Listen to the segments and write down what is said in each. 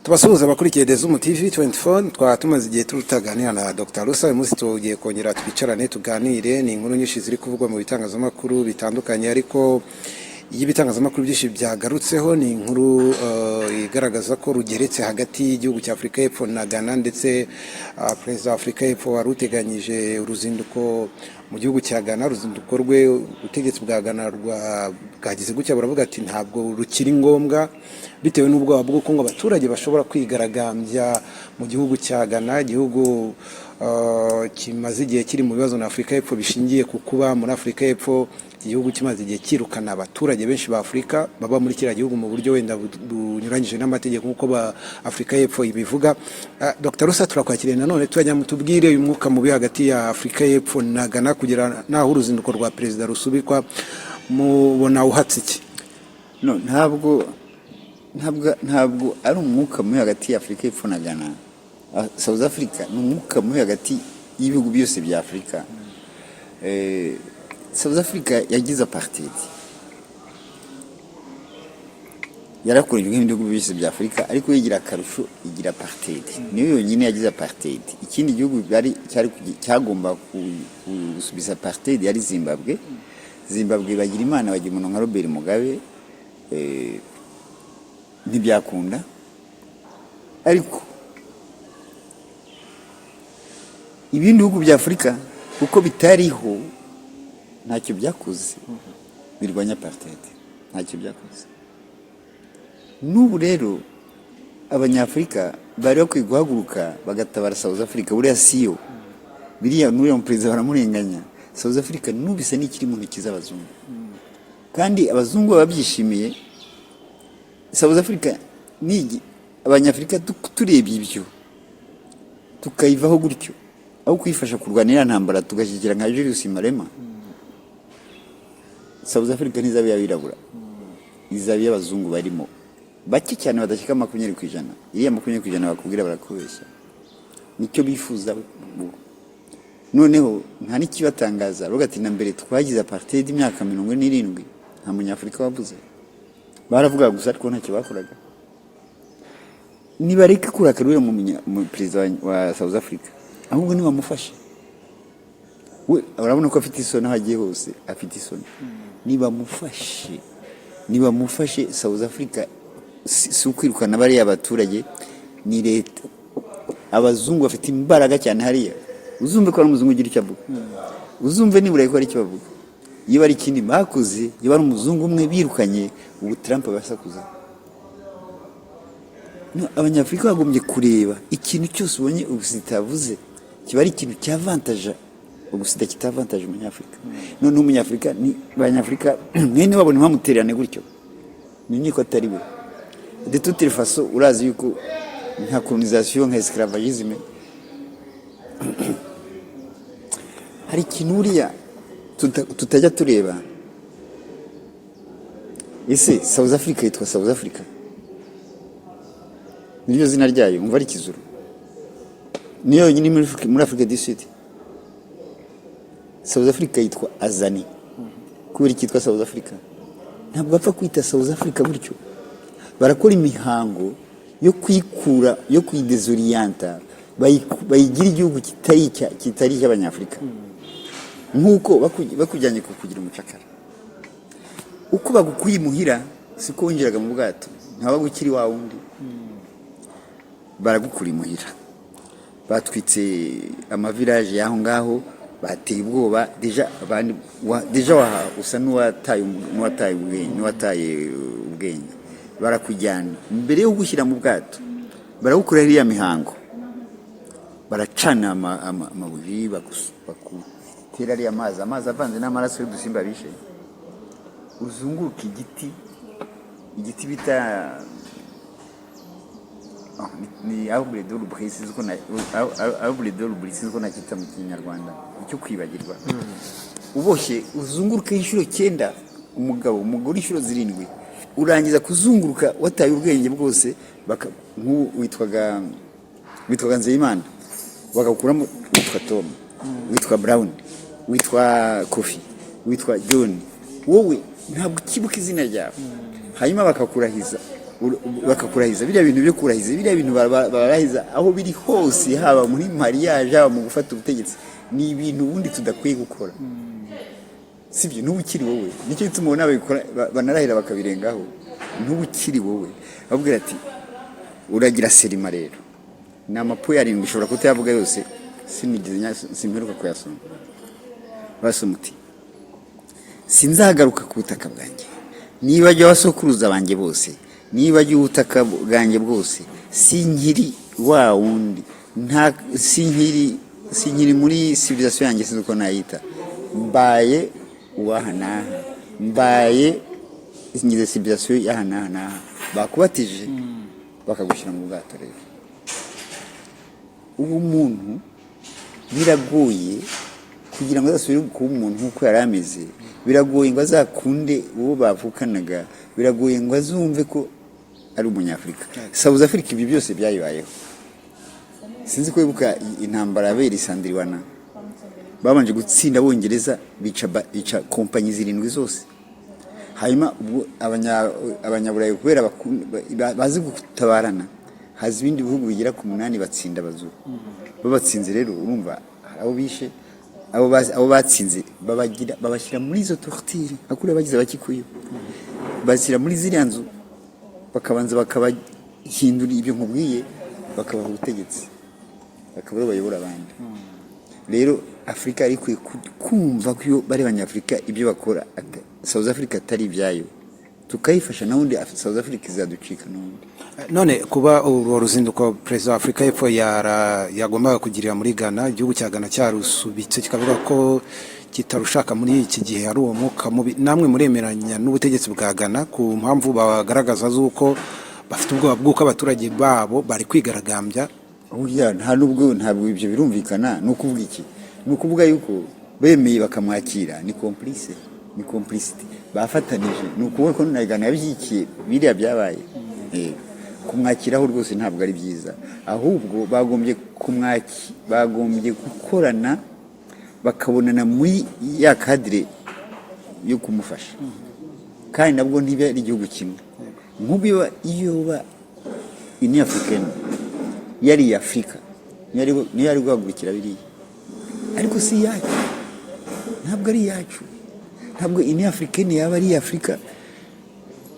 Tubasuhuza abakurikiye Dezumu TV 24 twatumaze igihe tutaganira na Dr. Rusa. Uyu munsi tugiye kongera twicarane tuganire. Ni inkuru nyinshi ziri kuvugwa mu bitangazamakuru bitandukanye, ariko ibitangazamakuru byinshi byagarutseho ni inkuru igaragaza ko rugeretse hagati y'igihugu cya Afurika y'Epfo na Ghana, ndetse Perezida wa Afurika y'Epfo wari uteganyije uruzinduko mu gihugu cya Ghana. Uruzinduko rwe ubutegetsi bwa Ghana bwagize gutya buravuga ati ntabwo rukiri ngombwa, bitewe n'ubwoba bw'uko ngo abaturage bashobora kwigaragambya mu gihugu cya Ghana, igihugu kimaze igihe kiri mu bibazo na Afurika y'Epfo bishingiye ku kuba muri Afurika y'Epfo igihugu kimaze igihe kirukana abaturage benshi ba Afurika baba muri kiriya gihugu mu buryo wenda bunyuranyije n'amategeko nk'uko ba Afurika y'Epfo ibivuga. Dr. Rusa, turakwakiriye nanone tujya mutubwire uyu mwuka mubi hagati ya Afurika y'Epfo na Ghana kugira naho uruzinduko rwa Perezida rusubikwa, mubona uhatse iki? No, ntabwo ari umwuka mubi hagati ya Afurika y'Epfo na Ghana. South Africa ni umwuka mubi hagati y'ibihugu byose bya Afurika. South Africa yagize apartheid, yarakorejwe n'ibihugu byose bya Afurika, ariko yigira akarusho igira apartheid. Niyo yonyine yagize apartheid. Ikindi gihugu cyagomba gusubiza apartheid yari Zimbabwe. Zimbabwe bagira imana, bagira umuntu nka Robert Mugabe, ntibyakunda. Ariko ibindi bihugu bya Afurika uko bitariho ntacyo byakoze birwanya apartheid, ntacyo byakoze. N'ubu rero abanyafurika bari bakwiye guhaguruka bagatabara South Africa. Buriya siyo biriya n'uriya perezida baramurenganya. South Africa n'ubisa n'ikiri mu ntoki z'abazungu, kandi abazungu babyishimiye. South Africa ni abanyafurika turebye ibyo tukayivaho gutyo, aho kwifasha kurwanira ntambara tugashyikira nka Julius Malema. South Africa ntizabe yabirabura, izabe y'abazungu barimo bake cyane badashyika 20%. Iriya 20% bakubwira barakubeshya, nicyo bifuza. Noneho nta n'ikibatangaza rugati na mbere twagize apartheid imyaka 47 nta munyafurika wabuze. Baravuga gusa ariko ntacyo bakoraga. Nibareke kurakarura mu perezida wa South Africa, ahubwo ni bamufashe. We urabona ko afite isoni, hagiye hose afite isoni. Niba mufashe South Africa si ukwirukana bari abaturage, ni leta. Abazungu bafite imbaraga cyane hariya. Uzumve ko ari umuzungu ugira icyo avuga, uzumve nibura ko ari icyo bavuga. Iyo bari ikindi bakoze, iyo bari umuzungu umwe birukanye, ubu Trump basakuza. No, abanyafurika bagombye kureba ikintu cyose ubonye ubusitavuze kiba ari ikintu cyavantaje, ubusita kitavantaje umunyafurika. None umunyafurika ni abanyafurika mwene babone bamutererane gutyo, ni ko atari we. De toute façon urazi yuko nka colonisation nka esclavagisme hari ikintu uriya tutajya tureba. Ese South Africa yitwa South Africa, niyo zina ryayo umva ari Kizuru, niyo nyine muri Africa du Sud. South Africa yitwa Azani kubera ikitwa South Africa. Ntabwo bapfa kwita South Africa gutyo, barakora imihango yo kwikura, yo kwidezorienta, bayigira igihugu kitari cy'abanyafurika. Nkuko bakujyanye kugira umucakara, uko bagukuye muhira siko winjiraga mu bwato, ntawa gukiri wa wundi. Baragukura muhira, batwitse amavillage yaho ngaho, bateye ubwoba. Deja usa n'uwataye ubwenge. Barakujyana mbere yo gushyira mu bwato, baragukura iriya mihango, baracana amabuye, bakutera ariya amazi avanze n'amaraso y'udusimba bishe. Uzunguruka igiti bita ni arbre de l'Ubris ko nakita mu Kinyarwanda, icyo kwibagirwa. Uboshye uzunguruka inshuro 9, umugore inshuro 7, urangiza kuzunguruka wataye ubwenge bwose. Witwaga Nzeyimana, bagakuramo witwa Tom, witwa Brown, witwa Kofi, witwa John. Wowe ntabwo kibuka izina ryawe, hanyuma bakakurahiza bakakurahiza biriya bintu byo kurahiza biriya bintu barahiza aho biri hose, haba muri mariage, haba mu gufata ubutegetsi, ni ibintu ubundi tudakwiye gukora. Sibyo, n'ubu ukiri wowe nicyo gituma ubona banarahira bakabirengaho. N'ubu ukiri wowe babwira ati uragira serima rero, ni amapo yarindwi ushobora kutayavuga yose, simperuka kuyasoma. Basoma uti sinzagaruka ku butaka bwanjye, niba jya wasokuruza banjye bose, niba jya ubutaka bwanjye bwose, sinkiri wa wundi, sinkiri muri civilisation yanjye, sinzi uko nayita, mbaye uwahanaha, mbaye ngize civilisation y'ahanaha. Bakubatije bakagushyira mu bwato. Rero ubu muntu biragoye kugira ngo azasubire kuba umuntu nk'uko yari ameze, biragoye ngo azakunde uwo bavukanaga, biragoye ngo azumve ko ari umunyafurika. South Africa ibyo byose byayibayeho. Sinzi ko wibuka intambara yabereye Sandiriwana, babanje gutsinda Abongereza, bica kompanyi zirindwi zose. Hanyuma ubwo abanyaburayi kubera bazi gutabarana, haza ibindi bihugu bigera ku 8 batsinda abazungu. Babatsinze rero urumva abo bishe, abo batsinze babashyira muri izo torture, akure bagize bakikuyo, bashyira muri ziriya nzu, bakabanza bakabahindura ibyo nkubwiye, bakabaha ubutegetsi, bakaba bayobora abandi. Rero Afrika ari kumva ko iyo bari abanyafrika ibyo bakora South Africa atari ibyayo, tukayifasha nawundi South Africa izaducika n'undi. None kuba uru ruzinduko President wa Afrika y'Epfo yagombaga kugirira muri Ghana, igihugu cya Ghana cyarusubitse kikavuga ko kitarushaka muri iki gihe ari uwo mwuka mubi, namwe muremeranya n'ubutegetsi bwa Ghana ku mpamvu bagaragaza z'uko bafite ubwoba bw'uko abaturage babo bari kwigaragambya? Oya, ntabwo ibyo birumvikana. Ni ukuvuga iki? Ni ukuvuga yuko bemeye bakamwakira, ni complicity bafatanije. Ni ukuvuga ko na Ghana yabishyigikiye biriya byabaye. Kumwakiraho rwose ntabwo ari byiza, ahubwo bagombye gukorana, bakabonana muri ya kadire yo kumufasha, kandi nabwo ntiba ari igihugu kimwe. Nk'ubu iyo Union Africaine yari Afrika, niyo yari guhagurukira biriya, ariko si yacu, ntabwo ari yacu. Ntabwo Union Africaine yaba ari Afrika.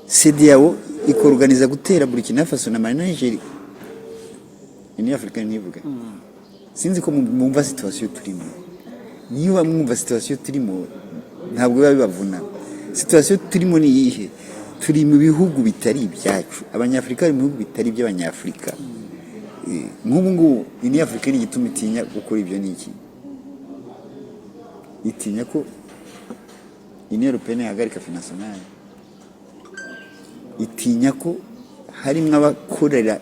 CEDEAO ikorganiza gutera Burkina Faso na Mali na Nigeria, Union Africaine ntivuga. Sinzi ko mwumva situation turimo. Niba mwumva situation turimo, ntabwo biba bibavuna. Situation turimo ni iyihe? Turi mu bihugu bitari ibyacu, abanyafrika bari mu bihugu bitari by'abanyafrika. Nk'ubu ngubu Union Africaine igituma itinya gukora ibyo ni iki? Itinya ko Union Européenne yahagarika financement, itinya ko harimo abakorera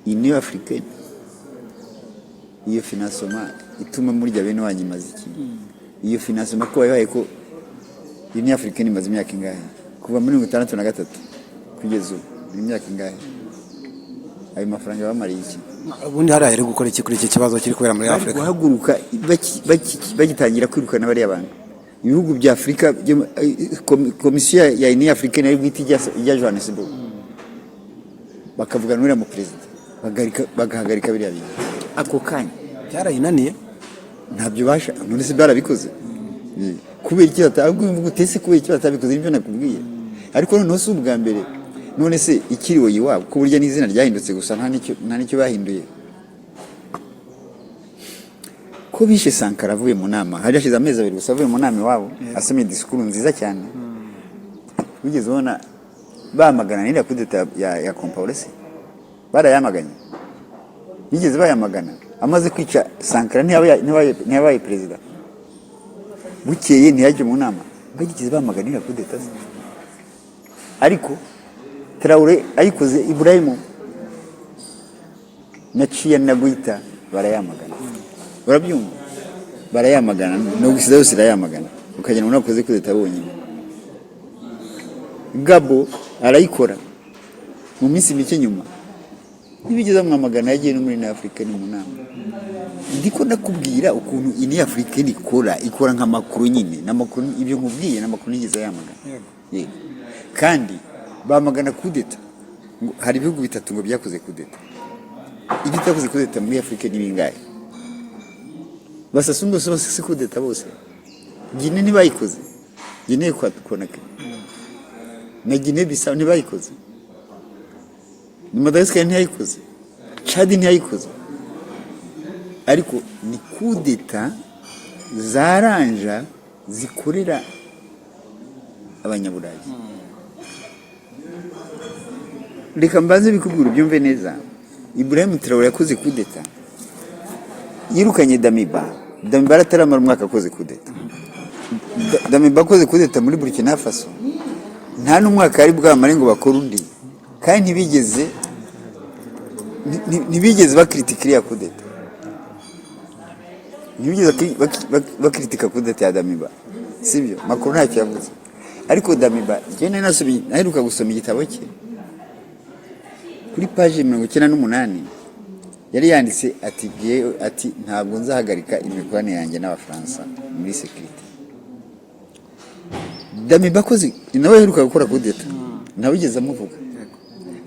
Union Africaine iyo financement ituma murya bene wanyu maziki. Iyo financement ko yabaye ko Union Africaine imaze imyaka ingahe? Kuva muri 1963 kugeza ubu, imyaka ingahe? Ayo mafaranga bamariye iki? Ubundi hari ahere gukora iki kuri iki kibazo kiri kubera muri Afrika? Guhaguruka bagitangira kwirukana bari abantu. Ibihugu bya Afrika, komisiyo ya Union Africaine yari bwite ijya Johannesburg, bakavugana n'uriya mu president, bagahagarika biriya bintu. Ako kanya byarayinaniye, ntabyo basha, none se barabikoze. Kubera iki batabwiye utese, kubera iki batabikoze nibyo nakubwiye. Ariko noneho si ubwa mbere, none se ikiriwe yiwabo ko burya n'izina ryahindutse gusa nta nicyo bahinduye. Ko bishe Sankara avuye mu nama, hari hashize amezi 2 gusa avuye mu nama iwabo, asomye disikuru nziza cyane. Wigeze ubona bamagana n'ira kudeta ya Compaoré? Barayamaganye. Bigeze bayamagana, amaze kwica Sankara ntiyabaye president. Bukeye ntiyaje mu nama, bagigeze bamaganira kudeta. Ariko Traoré ayikoze, Ibrahim naciye na Guita barayamagana. Barabyumva, barayamagana, no gusiza yose irayamagana, ukagena unakoze kudeta bonyine. Gabo arayikora mu minsi mike nyuma, nibigeza mwamagana yagiye no muri Afrika ni mu nama. Ndiko nakubwira ukuntu Union Africaine ikora nk'amakuru nyine, n'amakuru ibyo nkubwiye n'amakuru nigeze yamagana. Yego. Kandi bamagana kudeta hari ibihugu bitatu ngo byakoze kudeta. Ibitakoze kudeta muri Afrika ni bingahe? Basasundo bose kudeta bose. Guinea ntibayikoze. Guinea Conakry. Na Guinea Bissau ntibayikoze. Ni Madagascar ntiyayikoze. Chad ntiyayikoze. Ariko ni kudeta zaranja zikorera abanyaburayi. Reka mbaze bikubwira byumve neza. Ibrahim Traoré yakoze kudeta. Yirukanye Damiba. Damiba ataramara umwaka akoze kudeta. Damiba akoze kudeta muri Burkina Faso. Nta n'umwaka ari bwamare ngo bakora undi. Kandi ntibigeze bakritikira ya kudeta. Ntibigeze bakritika kudeta ya Damiba. Sibyo? Macron ntacyo yavuze. Ariko Damiba, je naheruka gusoma igitabo cye. Kuri page 98 yari yanditse ati ntabwo nzahagarika imikoranire yanjye n'Abafaransa muri security. Damiba koze nawe aheruka gukora kudeta nawe igeze amuvuga.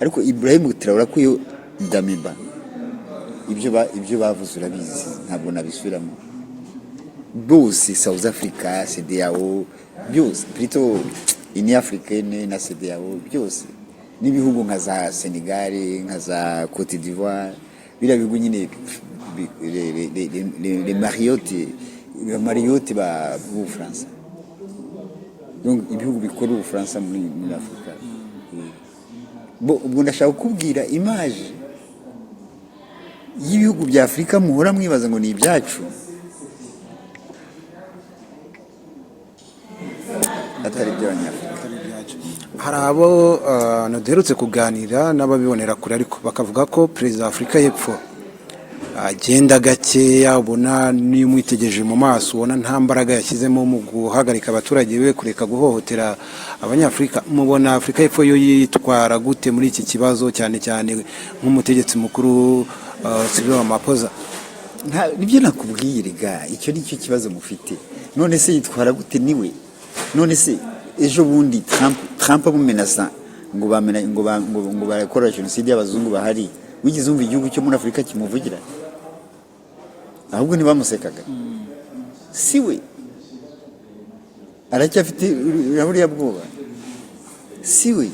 Ariko Ibrahim Traoré kuyo Damiba ibyo bavuze urabizi ntabwo nabisubiramo. Bose South Africa, CEDEAO byose plutôt Union Africaine na CEDEAO byose n'ibihugu nka za Senegal nka za Côte d'Ivoire bira bihugu nyine les Mariotte ba bu France. Donc ibihugu bikora u France muri Afrika. Ubwo ndashaka kubwira image y'ibihugu bya Afrika muhora mwibaza ngo ni ibyacu atari by'Abanyafrika. Hari abo naderutse kuganira n'ababibonera kure ariko bakavuga ko Perezida wa Afrika y'Epfo agenda gakeya, ubona niyo umwitegereje mu maso ubona nta mbaraga yashyizemo mu guhagarika abaturage be kureka guhohotera Abanyafrika. Mubona Afrika y'Epfo yo yitwara gute muri iki kibazo cyane cyane nk'umutegetsi mukuru Cyril Ramaphosa? Nibyo nakubwiye rega, icyo nicyo kibazo mufite. None se yitwara gute niwe? None se ejo bundi Trump amumenasa ngo barakora genocide y'abazungu bahari, wigeze umva igihugu cyo muri Afrika kimuvugira? Ahubwo ntibamusekaga. Siwe aracyafite buriya bwoba. Siwe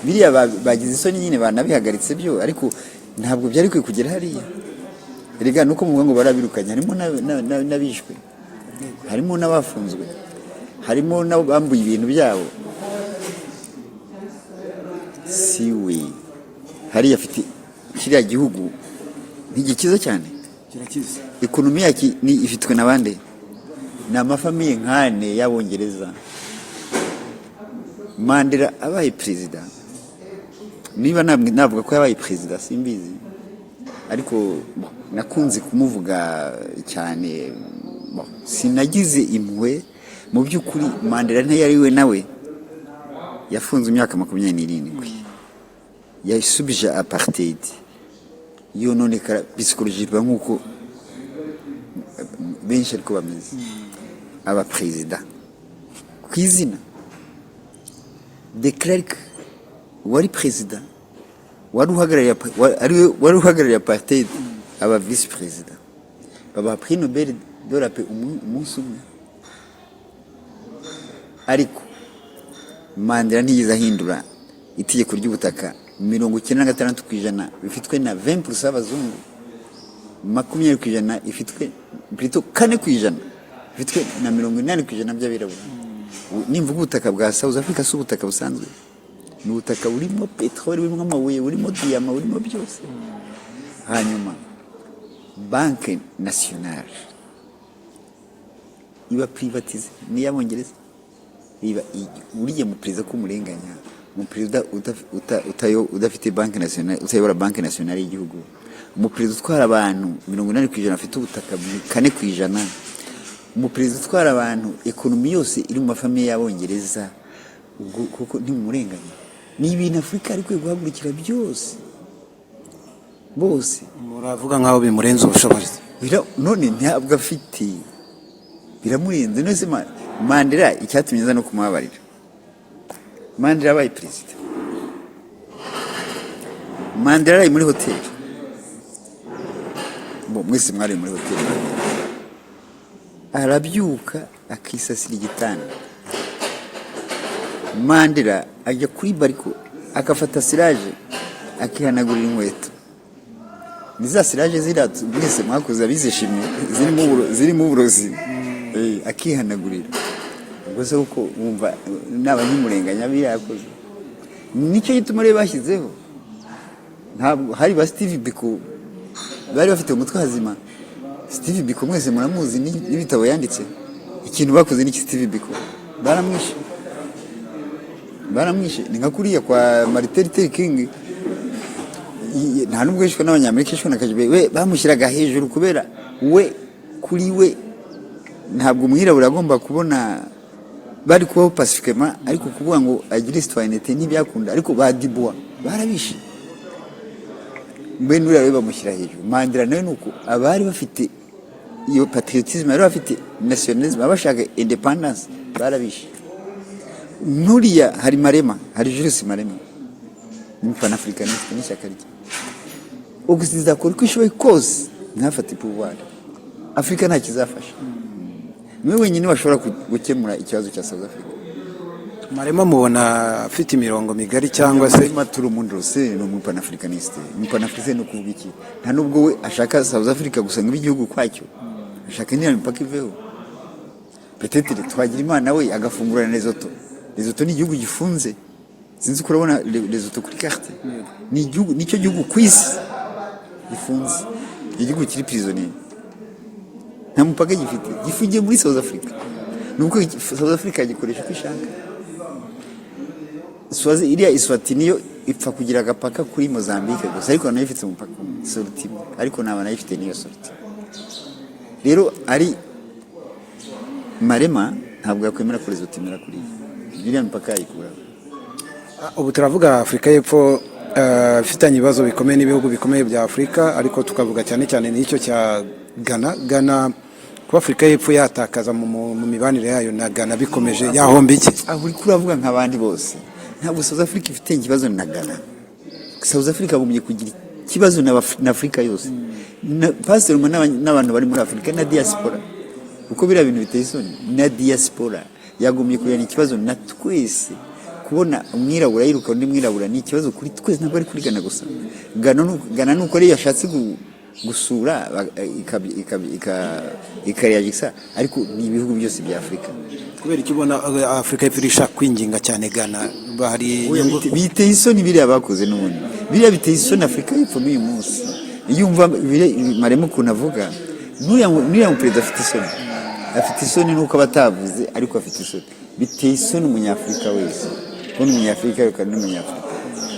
biriya bagize isoni nyine banabihagaritse byo, ariko ntabwo byari kwe kugera hariya. Erega nuko muvuga ngo barabirukanye, harimo n'abishwe, harimo n'abafunzwe, harimo nabo bambuye ibintu byabo. Siwe hariya afite kiriya gihugu ntigikiza cyane, kirakiza. Ekonomi yaki ni ifitwe nabande na amafamiye nkane y'Abongereza. Mandela abaye president, niba navuga ko yabaye president simbizi, ariko nakunze kumuvuga cyane. Sinagize impuhwe mu by'ukuri. Mandela ntiyari we nawe yafunze imyaka 27, yasubije apartheid, yononekara psychologiquement nk'uko benshi ariko bameze aba president ku izina de Klerk wari president wari uhagarariye apartheid, aba vice president, baba prix Nobel de la paix umunsi umwe. Ariko Mandela ntiyigeze ahindura itegeko ry'ubutaka 96% bifitwe na 20% abazungu, 20% ifitwe plutôt 4% bifitwe na 80% by'abirabura. Nimvuga ubutaka bwa South Africa si ubutaka busanzwe, ni ubutaka burimo petrole, burimo amabuye, burimo diyama, burimo byose. Hanyuma Banque Nationale iba privatize ni y'Abongereza. Iba uriye mu perezida ko murenganya, mu perezida udafite Banque Nationale, utayobora Banque Nationale y'igihugu, mu perezida utwara abantu 80% afite ubutaka 4%, mu perezida utwara abantu ekonomi yose iri mu mafamiye y'Abongereza. Kuko ntimurenganya. Ni ibintu Afrika ari kwe guhagurukira byose bose. Muravuga nkaho bimurenze ubushobozi. None ntabwo afite, biramurenze. Nose Mandela icyatumye no kumubabarira. Mandela abaye president Mandela ari muri hoteli, mwese mwari muri hoteli, arabyuka akisasira igitanda. Mandela ajya kuri bariko akafata siraje akihanagurira inkweto. Ni za siraje ziratu mwese mwakoze abizishimye zirimo uburozi, akihanagurira. Ubwo se uko wumva n'abanyumurenganya birakoze. Nicyo gituma rero bashyizeho, ntabwo hari ba Steve Biko bari bafite umutwe hazima. Steve Biko mwese muramuzi n'ibitabo yanditse. Ikintu bakoze n'iki Steve Biko baramwishe ni nka kuriya kwa Martin Luther King. Nta nubwo yishwe n'abanyamerika, yishwe na KGB. We bamushyiraga hejuru kubera we kuri we ntabwo umwirabura agomba kubona bari kubaho pacifiquement, ariko kuvuga ngo agire citoyenneté ntibyakunda. Ariko ba Dubois barabishe, mbe nura rero bamushyira hejuru. Mandela nawe nuko abari bafite iyo patriotisme, bari bafite nationalisme, abashaka independence barabishe. Nuriya hari Marema, hari Julius Marema, ni panafricaniste n'ishyaka rye. Ugusiza ko ishoboye kose ntafate pouvoir, Afrika nta kizafasha. Niwe wenyine bashobora gukemura ikibazo cya South Africa. Marema mubona afite imirongo migari cyangwa se maturu mundo se no mu panafricaniste. Mu panafricaniste no kuvuga iki? Nta nubwo we ashaka South Africa gusa nk'igihugu kwacyo, ashaka ni mpaka iveho. Peut-être twagira Imana we agafungura Lesotho. Lesotho ni igihugu gifunze, sinzi ko urabona Lesotho kuri carte. Ni igihugu, nicyo gihugu kwisi gifunze, igihugu kiri prisonnier, nta mupaka gifite, gifungiye muri South Africa. Nuko South Africa gikoresha kwishaka. Swazi iriya Eswatini yo ipfa kugira agapaka kuri Mozambique gusa, ariko nayo ifite umupaka sorti, ariko naba nayo ifite niyo sorti. Rero ari Marema ntabwo yakwemera kuri Lesotho kuri iriya mipaka yikura. Ubu turavuga Afrika y'Epfo ifitanye ibibazo bikomeye n'ibihugu bikomeye bya Afrika, ariko tukavuga cyane cyane n'icyo cya Ghana. Kuba Afrika y'Epfo yatakaza mu mibanire yayo na Ghana bikomeje yahomba iki? Aho uri kuravuga nk'abandi bose, ntabwo South Africa ifite ikibazo na Ghana. South Africa bagumye kugira ikibazo na Afrika yose, pastor n'abantu bari muri Afrika na diaspora. Uko bira bintu biteye isoni, na diaspora yagumye kugirana ikibazo na twese. Kubona umwirabura yiruka undi mwirabura ni ikibazo kuri twese, ntabwo ari kuri Ghana gusa. Ghana nuko ari yashatse gusura ikariyagisa, ariko ni ibihugu byose bya Afrika. Kubera iki ubona Afrika y'Epfo ishaka kwinginga cyane Ghana? Bahari biteye isoni biriya bakoze n'ubundi, biriya biteye isoni Afrika y'Epfo n'uyu munsi. Iyo umva Marema ukuntu avuga, nuriya perezida afite isoni nuko batavuze, ariko afite isoni. Biteye isoni umunyafrika wese, kubona umunyafrika yuko n'umunyafrika.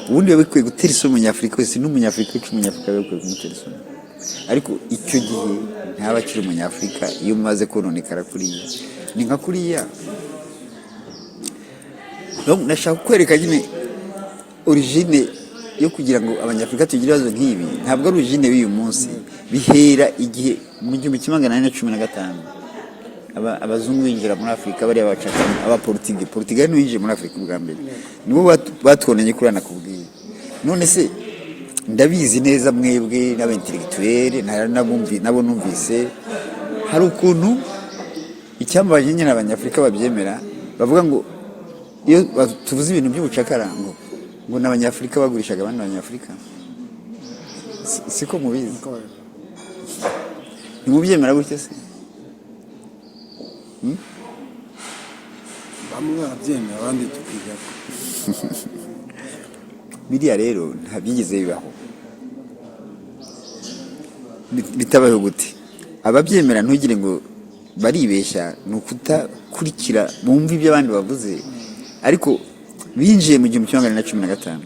Ubundi babikwiye gutera isoni umunyafrika wese, n'umunyafrika wese umunyafrika bakwiye kumutera isoni. Ariko icyo gihe ntaba akiri umunyafrika iyo umaze kononekara kuriya. Ni nka kuriya. Nashaka kwereka nyine origine yo kugira ngo abanyafrika tugire ibibazo nk'ibi. Ntabwo ari origine y'uyu munsi, bihera igihe mu 1915 abazungu binjira muri Afrika, bari abacaka Portugal n'uwinjiye muri Afrika bwa mbere, nibo batwonanye kurana kubwiye. None se ndabizi neza mwebwe n'abentellectuel nabo numvise hari ukuntu icyambaje nyine abanyafrika babyemera, bavuga ngo iyo tuvuze ibintu by'ubucakara ngo n'abanyafrika bagurishaga abandi abanyafrika. Siko mubizi, ntimubyemera gutya se? Bamwe babyemera abandi tukiga. Biriya rero ntabyigeze bibaho. Bitabaho gute? Ababyemera ntugire ngo baribeshya, nukutakurikira bumva ibyo abandi bavuze. Ariko binjiye mu 1915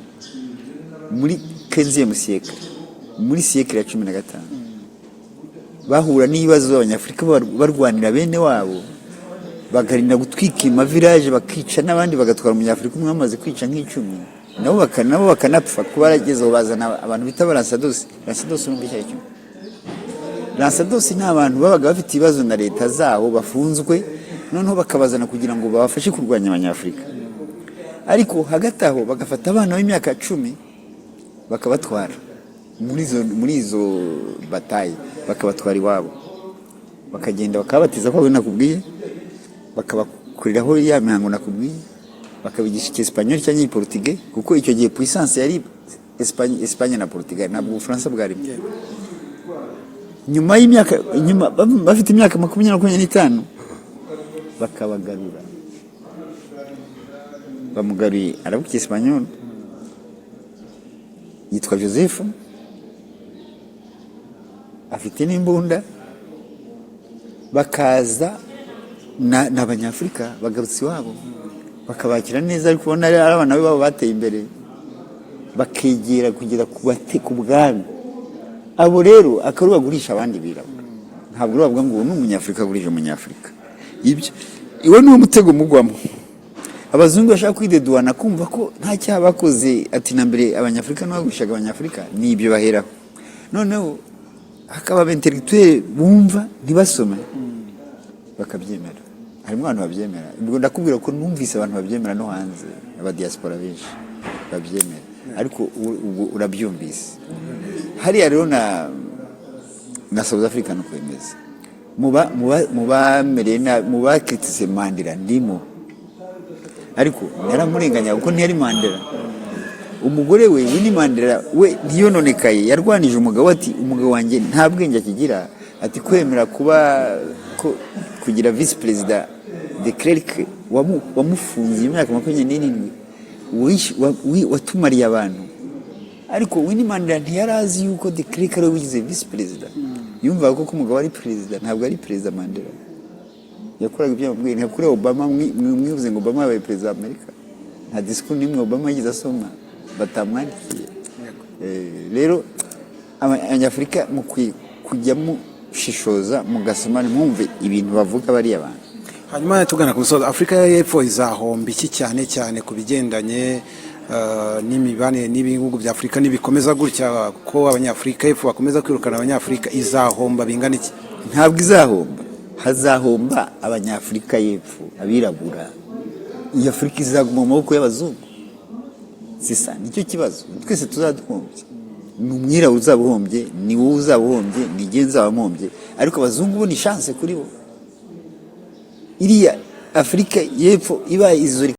muri 15e siècle, muri siècle ya 15 bahura n'ibibazo abanyafrika barwanira bene wabo, bagarinda gutwika ima village, bakica n'abandi, bagatwara umunyafrika umwe bamaze kwica nk'icumi, nabo bakanapfa kuba baragezeho bazana abantu bita Lansados n'umbi cyacyo. Lansados ni abantu babaga bafite ibibazo na leta zaho, bafunzwe, noneho bakabazana kugira ngo babafashe kurwanya abanyafrika. Ariko hagati aho bagafata abana b'imyaka 10 bakabatwara muri izo bataye, bakabatwara iwabo, bakagenda bakabatiza ko nakubwiye, bakabakuriraho ya mihango nakubwiye, bakabigisha icyesipanyoli cyangwa igiportugais, kuko icyo gihe puissance yari Espagne na Portugal, ntabwo Ubufaransa bwarimo. Nyuma bafite imyaka 25 bakabagarura, bamugaruye aravuga icyesipanyoli, yitwa Joseph, afite n'imbunda, bakaza n'abanyafurika bagarutse iwabo, bakabakira neza, ariko ubona ari abana babo bateye imbere, bakegera kugera ku bwami. Abo rero akaru bagurisha abandi birabura, ntabwo bavuga ngo ni umunyafurika agurije umunyafurika. Ibyo iwe ni umutego mugwamo. Abazungu bashaka kwideduana kumva ko nta cyaha bakoze, ati na mbere abanyafurika n'abagurishaga abanyafurika ni ibyo baheraho. Noneho hakaba intellectuel bumva ntibasome bakabyemera. Harimo abantu babyemera. Ubwo ndakubwira ko numvise abantu babyemera no hanze, aba diaspora benshi babyemera, ariko urabyumvise. Hariya rero na South Africa no kwemeza mu bakritise Mandela ndimo, ariko naramurenganya kuko ntiyari Mandela. Umugore we Winnie Mandela we ntiyononekaye, yarwanije umugabo ati umugabo wanjye nta bwenge akigira, ati kwemera kugira vice president de Klerk wamufungiye imyaka 27 watumariye abantu. Ariko Winnie Mandela ntiyarazi yuko de Klerk ari wigize vice president. Yumvaga ko umugabo ari president, ntabwo ari president Mandela. Yakoraga ibyo yamubwiye, nka kuri Obama mwivuze ngo Obama yabaye president Amerika, nta discours nimwe Obama yagize asoma batamwandikiye. Rero abanyafurika mu kujya mushishoza mugasoma mwumve ibintu bavuga bari abantu. Hanyuma tugana ku musozo, Afrika y'Epfo izahomba iki cyane ku bigendanye n'imibanire n'ibihugu bya Afrika nibikomeza gutya, ko abanyafurika y'Epfo bakomeza kwirukana abanyafurika, izahomba bingana iki? Ntabwo izahomba, hazahomba abanyafurika y'Epfo, abirabura. Iyi Afrika izaguma mu maboko y'abazungu. Sisa nicyo kibazo, twese tuzaduhombye. Ni umwirabura uzabuhombye, ni wowe uzabuhombye, ni jye nzabahombye, ariko abazungu bo ni chance kuri bo. Iriya Afrika y'Epfo iba izori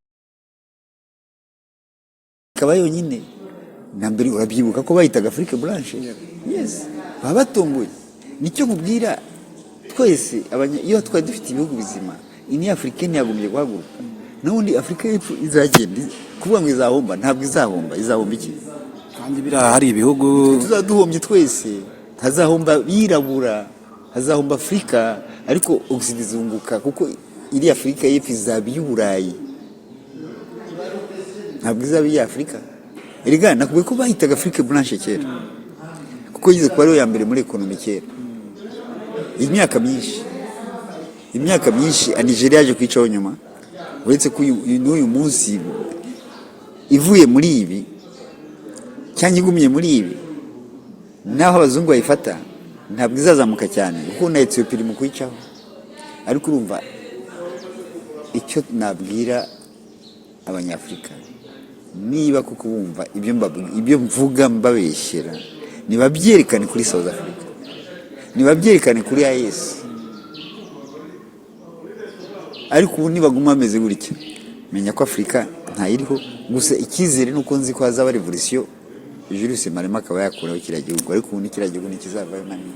kaba yonyine. Na mbere urabyibuka ko bayitaga Afrique Blanche. Yes, baba batomboye. Nicyo nkubwira, twese iyo twari dufite ibihugu bizima, ini Afrika ntiyagombye guhaguruka. N'ubundi Afrika y'Epfo izagenda kuvuga ngo izahomba, ntabwo izahomba. Izahomba iki? Kandi birahari ibihugu tuzaduhombye twese. Hazahomba birabura, hazahomba Afrika, ariko Occident izunguka, kuko iri Afrika y'Epfo izaba y'Uburayi, ntabwo izaba iya Afrika. Erega nakubwiye ko bahitaga Afrique Blanche kera, kuko yize kuba ariyo ya mbere muri ekonomi kera. Imyaka myinshi Nigeria yaje kwicaho nyuma, uretse ko n'uyu munsi ivuye muri ibi cyangwa igumye muri ibi, naho abazungu bayifata ntabwo izazamuka cyane, kuko na Ethiopia iri mu kwicaho. Ariko urumva icyo nabwira abanyafurika, niba kuko bumva ibyo mvuga mbabeshyera, nibabyerekane kuri South Africa, nibabyerekane kuri AES. Ariko ubu nibaguma ameze gutya, menya ko Afrika ntayiriho. Gusa icyizere nuko nzi ko hazaba revolution, Julius Malema akaba yakuraho kiriya gihugu, ariko ubu kiriya gihugu nikizavayo manini.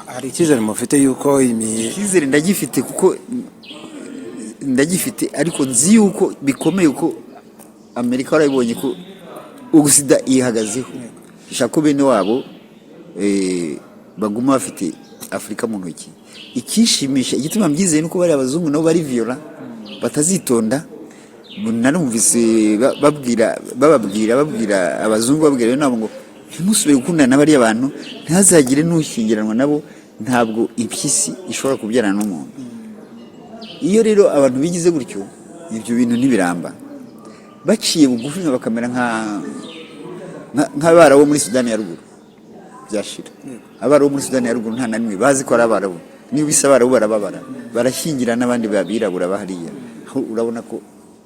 Hari icyizere mufite yuko icyizere ndagifite, kuko ndagifite, ariko nzi yuko bikomeye, uko Amerika warayibonye ko ugusida ihagazeho. Ishaka bene wabo baguma bafite Afrika mu ntoki. Ikishimisha, igituma mbyizeye nuko bari abazungu nabo bari viola, batazitonda. Narumvise bababwira abazungu, babwira nabo ngo ntimusubire gukundana n'abari abantu, ntazagire n'ushyingiranwa nabo, ntabwo impyisi ishobora kubyarana n'umuntu. Iyo rero abantu bigize gutyo, ibyo bintu ntibiramba. Baciye bugufi bakamera nk'abarabu muri Sudani ya Ruguru, byashira. Abarabu muri Sudani ya Ruguru nta nanimwe bazi ko ari abarabu. Niba bisa abarabu barababara, barashyingira n'abandi babirabura bahariya. Urabona ko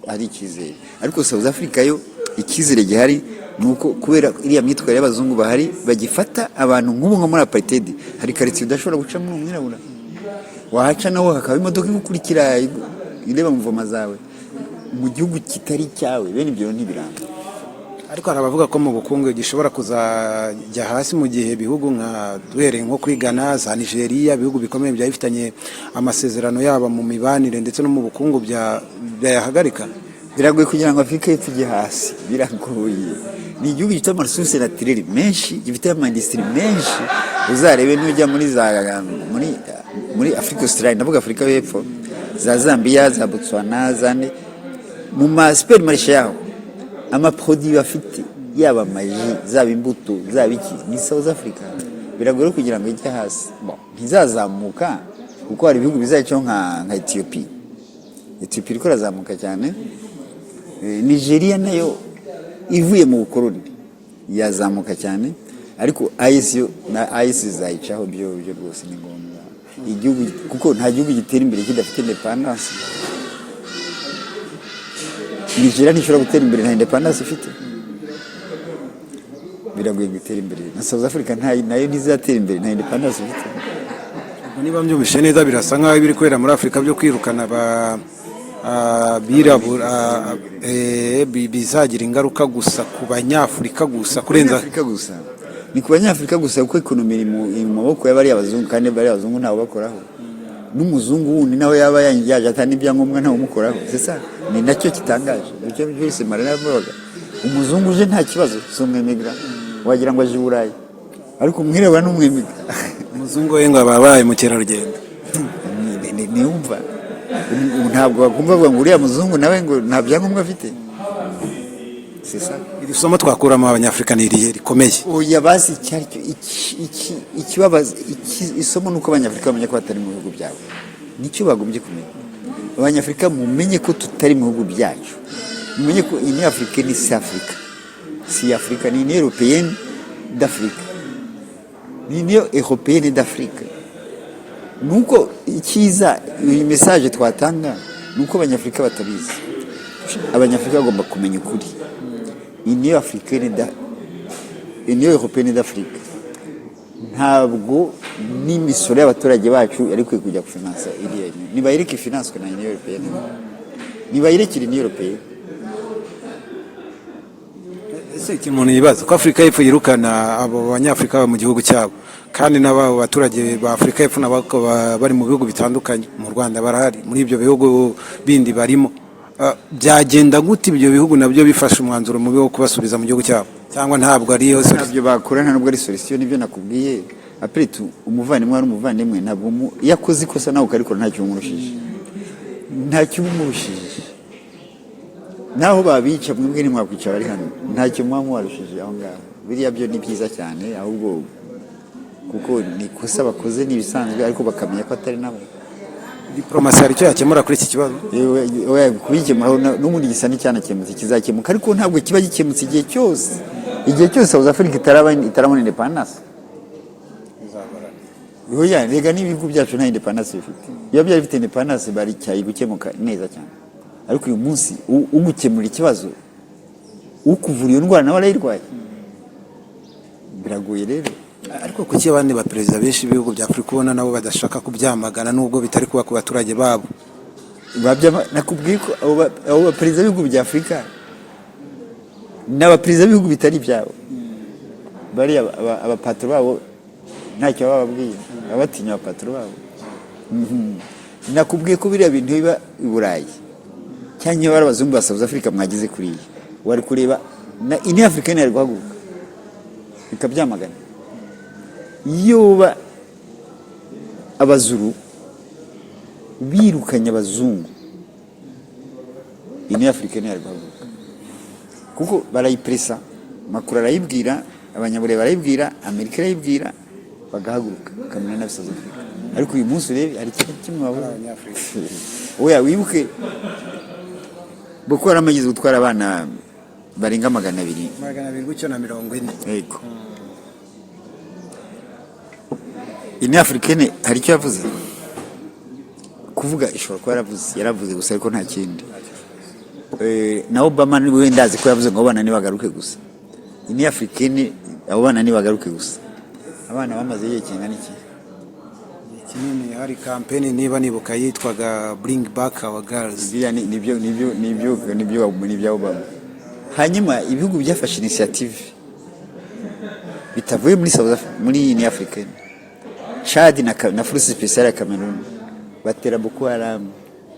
ari icyizere. Ariko South Africa yo icyizere gihari, nuko kubera iriya myitwarire y'abazungu bahari bagifata abantu nk'ubu nko muri apartheid hari quartier udashobora gucamo umwirabura wahaca naho hakaba imodoka igukurikira ireba muvoma zawe mu gihugu kitari cyawe bene ibyo ntibiranga. ariko hari abavuga ko mu bukungu gishobora kuzajya hasi mu gihe bihugu nka duhereye nko kuri Ghana za Nigeria bihugu bikomeye byabifitanye amasezerano yaba mu mibanire ndetse no mu bukungu byayahagarika. Biragoye kugira ngo Afurika y'Epfo ijye hasi, biragoye. Ni igihugu gifite amaresurse naturere menshi, gifite amandisitiri menshi. Uzarebe n'ujya muri Afrika Australia, ndavuga Afurika y'Epfo, za Zambia, za Botswana, mu ma supermarché yaho amaproduit bafite yaba amaji, zaba imbuto, zaba iki ni South Africa. Biragoye kugira ngo ijye hasi. Ntizazamuka kuko hari ibihugu bizayicaho nka Ethiopia. Ethiopia iriko irazamuka cyane. Nigeria nayo ivuye mu bukoroni yazamuka cyane, ariko IS zayicaho byo rwose ni ngombwa. Igihugu kuko nta gihugu gitera imbere kidafite independence. Nigeria ntishobora gutera imbere nta independence ifite. Biragoye gutera imbere. Na South Africa nayo ntizatera imbere nta independence ifite. Niba mbyumvise neza birasa nkaho ibiri kwera muri Afrika byo kwirukana birabura bizagira ingaruka gusa ku banyafurika gusa kurenza Afrika gusa. Ni ku banyafurika gusa kuko ekonomi iri mu maboko y'abari abazungu, kandi bari abazungu ntawo bakoraho. N'umuzungu wundi naho yaba yaje atani ibyangombwa ntawo mukoraho. Sesa ni nacyo kitangaje. Icyo byose marana yavuga. Umuzungu uje nta kibazo, so mwemigra wagira ngo aje Burayi. Ariko umwirabura n'umwemigra. Umuzungu we ngo ababaye mu kerarugendo. Ni umva. Ntabwo bagomba kuvuga ngo uriya muzungu nawe ngo nta byangombwa afite. Sesa iri somo twakuramo abanyafrika ni irihe rikomeye. Oya basi cyari ikibabaza isomo nuko abanyafrika bamenye ko batari mu bihugu byabo. Nicyo bagombye kumenya. Abanyafrika mumenye ko tutari mu bihugu byacu. Mumenye ko ini Afrika ni Afrika. Si Afrika ni Union Européenne d'Afrique. Ni Union Européenne d'Afrique. Nuko ikiza iyi message twatanga nuko abanyafrika batabizi. Abanyafrika bagomba kumenya ukuri. Union Européenne d'Afrique ntabwo n'imisoro y'abaturage bacu yari kujya kufinansa iriya. Nibayireke finanswe na Union Européenne. Nibayirekire Union Européenne. Ese umuntu yibaza ko Afrika y'Epfo yirukana abo banyafrika mu gihugu cyabo, kandi n'abo baturage ba Afrika y'Epfo nabo bari mu bihugu bitandukanye, mu Rwanda barahari, muri ibyo bihugu bindi barimo. Byagenda gute ibyo bihugu nabyo bifasha umwanzuro mu bihugu kubasubiza mu gihugu cyabo, cyangwa ntabwo ari yo nabyo bakorana nubwo ari solution? Nibyo nakubwiye après tout, umuvandimwe ari umuvandimwe, ntabwo yakoze ikosa nawe ukarikora ntacyo umurushije, naho babica mwebwe nimwakwicara ari hano ntacyo mwamuwarushije aho ngaho. Biriya byo ni byiza cyane, ahubwo kuko ni kosa bakoze nibisanzwe, ariko bakamenya ko atari nabo. Diplomasi hari icyo yakemura kuri iki kibazo. Kubikemura n'ubundi gisa n'icyanakemutse kizakemuka, ariko ntabwo kiba gikemutse igihe cyose. South Africa itarabona independence. Oya, rega n'ibihugu byacu nta independence bifite. Iyo byari bifite independence bari cyayi gukemuka neza cyane. Ariko uyu munsi ugukemura ikibazo ukuvura iyo ndwara nawe arayirwaye, biragoye rero. Ariko kuki abandi ba perezida benshi b'ibihugu bya Afrika ubona nabo badashaka kubyamagana nubwo bitari kuba ku baturage babo? Nakubwiye ko abo perezida b'ibihugu bya Afrika n'abaperezida b'ibihugu bitari byabo bari abapatro babo ntacyo bababwiye, abatinya abapatro babo. Nakubwiye ko biriya bintu biba i Burayi cyangwa bari abazungu ba South Africa mwagize kuriya, wari kureba na Union Africaine yari guhaguruka ikabyamagana. Yoba abazuru birukanye abazungu, Union Africaine yari guhaguruka kuko barayipresa. Makuru arayibwira, abanyabure barayibwira, Amerika arayibwira, bagahaguruka bakamenya na South Africa. Ariko uyu munsi rero hari ikintu kimwe wabura abanyafrika. Oya, wibuke Boko Haram amaze gutwara abana barenga 200 gutyo na 40. Yego. Union Africaine hari icyo yavuze kuvuga, ishobora kuba yaravuze gusa ariko nta kindi. Na Obama niwe ndazi ko yavuze ngo bana nibagaruke gusa. ini africaine abo bana ntibagaruke gusa, abana bamaze igihe kingana iki kinini. Hari kampeni niba nibuka yitwaga bring back our girls. biriya nibyo Obama. Hanyuma ibihugu byafashe initiative bitavuye muri South Africa, muri ini africaine, Chad na Force Spéciale ya Cameroon batera Boko Haram,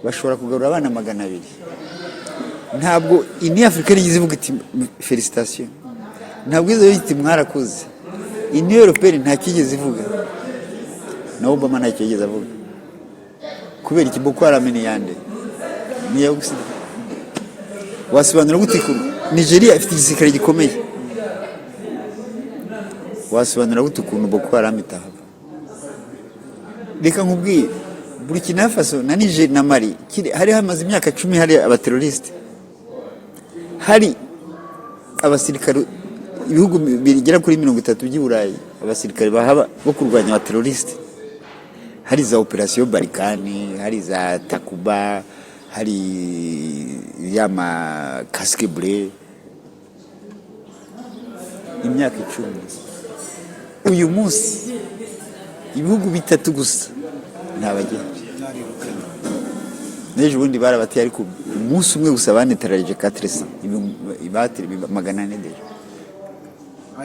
bashobora kugarura abana 200. Ntabwo ini africaine yize ivuga iti felicitation, ntabwo izo yiti mwarakoze. Ini européenne nta kigeze ivuga, na Obama nta kigeze avuga, kubera iki Boko Haram ni yande ni ya gusa. Wasobanura gute ko Nigeria ifite igisirikare gikomeye? Wasobanura gute ukuntu Boko Haram itahava? Reka nkubwiye, Burkina Faso na Niger na Mali hari hamaze imyaka 10 hari abateroriste, hari abasirikare ibihugu bigera kuri 30 by'Iburayi, abasirikare bahaba bo kurwanya abateroriste. Hari za operation Barikani, hari za Takuba, hari yama casque bleu. Imyaka 10 uyu munsi ibihugu 3 gusa ntabagiye. Nejo bundi barabateye ariko umunsi umwe gusa banetararije 400 ibatiri 400 deje.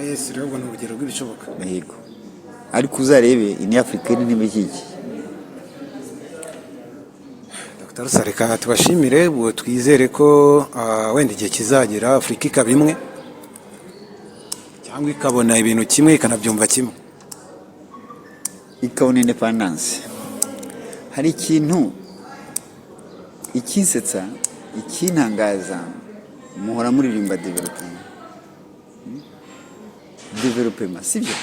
Yes, rero ubona urugero rw'ibishoboka. Yego. Ariko uzarebe ini africaine n'imikiki. Dr. Rusareka tubashimire, ubu twizere ko wenda igihe kizagera Afrika ikaba imwe cyangwa ikabona ibintu kimwe ikanabyumva kimwe, ikabona independence. Hari ikintu ikinsetsa ikintangaza, muhora muririmba development sibyo?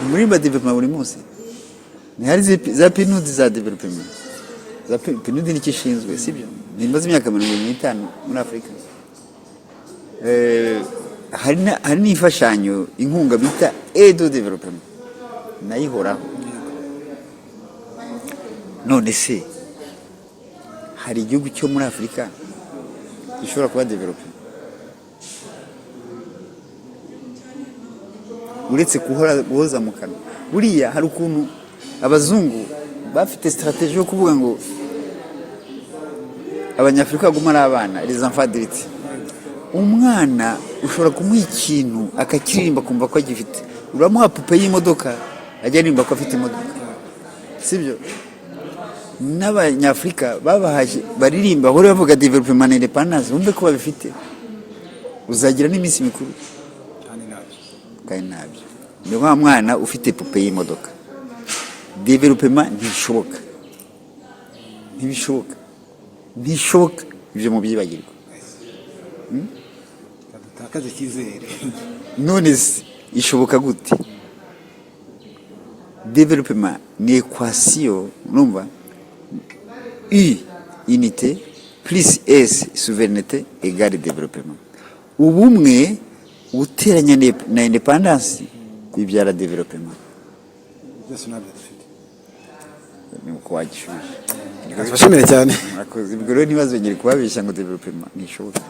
Muririmba development buri munsi, ni hari za PNUD za development, za PNUD ni kishinzwe sibyo? Nimbaza imyaka 25 muri Afrika. Hari n'imfashanyo inkunga bita aid development nayihoraho. None se hari igihugu cyo muri Afrika gishobora kuba development uretse guhoza mu kanwa? Buriya hari ukuntu abazungu bafite strategie yo kuvuga ngo abanyafrika baguma ari abana, les enfants d'élite. Umwana ushobora kumuha ikintu akakiririmba kumva ko agifite, uramuha pupe y'imodoka ajya aririmba ko afite imodoka sibyo? N'abanyafrika babahaje baririmba hore bavuga development na independence, bumve ko babifite, uzagira n'iminsi mikuru kandi nabyo. Niyo wa mwana ufite pupe y'imodoka, development ntibishoboka, ntibishoboka ibyo mu byibagirwa. Kadutakaze kizere. None se ishoboka gute? Development ni equation, numva U unité plus S souveraineté égale développement. Ubumwe uteranya na independence bibyara development. Byose nabyo dufite. Ni uko wagishuje. Bashimire cyane. Akoze ibyo rero ntibazongere kubabisha ngo development nishoboka.